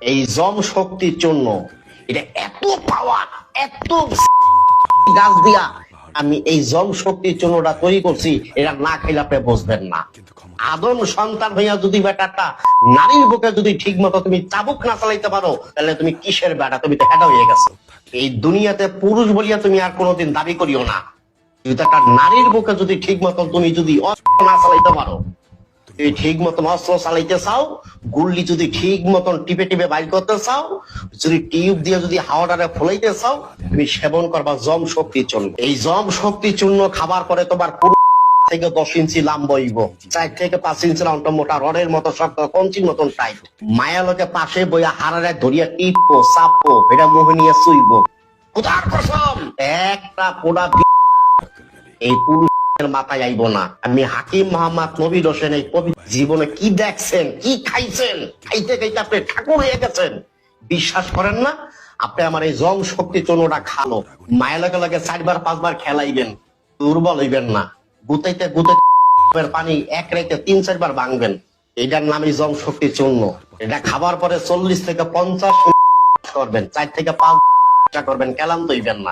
এই জম শক্তির জন্য এটা এত পাওয়ার, এত গাছ দিয়া আমি এই জম শক্তির চূর্ণটা তৈরি করছি, এটা না খাইলে আপনি বুঝবেন না। আদম সন্তান হইয়া যদি বেটাটা নারীর বুকে যদি ঠিক মতো তুমি চাবুক না চালাইতে পারো, তাহলে তুমি কিসের বেটা? তুমি তো হেডা হয়ে গেছো। এই দুনিয়াতে পুরুষ বলিয়া তুমি আর কোনোদিন দাবি করিও না। যদি একটা নারীর বুকে যদি ঠিক মতন তুমি যদি অস্ত্র না চালাইতে পারো, তুমি ঠিক মতন অস্ত্র চালাইতে চাও, গুল্লি যদি ঠিক মতন টিপে টিপে বাইর করতে চাও, যদি টিউব দিয়ে যদি হাওয়াটারে ফলাইতে চাও, তুমি সেবন করবা জম শক্তি চূর্ণ। এই জম শক্তি চূর্ণ খাবার পরে তোমার থেকে 10 ইঞ্চি লাম্ব হইব, 4 থেকে 5 ইঞ্চি লম্ব, মোটা রডের মতো শক্ত, কঞ্চির মতন টাইট। মায়া লোকে পাশে বইয়া হারারে ধরিয়া টিপো চাপো, এটা মুখে নিয়ে চুইব। কোথার কসম একটা পোড়া এই পুরুষের মাথায় আইব না। আমি হাকিম মোহাম্মদ নবীর হোসেন এই পবিত্র জীবনে কি দেখছেন, কি খাইছেন, খাইতে খাইতে আপনি ঠাকুর হয়ে গেছেন। বিশ্বাস করেন না? আপনি আমার এই জম শক্তি চূর্ণটা খালো, মায়া লাগে লাগে 4বার 5বার খেলাইবেন, দুর্বল হইবেন না। গুতাইতে গুতাইতে পানি এক রাইতে 3-4 বার ভাঙবেন। এটার নামই জম শক্তি চূর্ণ। এটা খাবার পরে 40 থেকে 50 করবেন, 4 থেকে 5 করবেন, ক্লান্ত হইবেন না।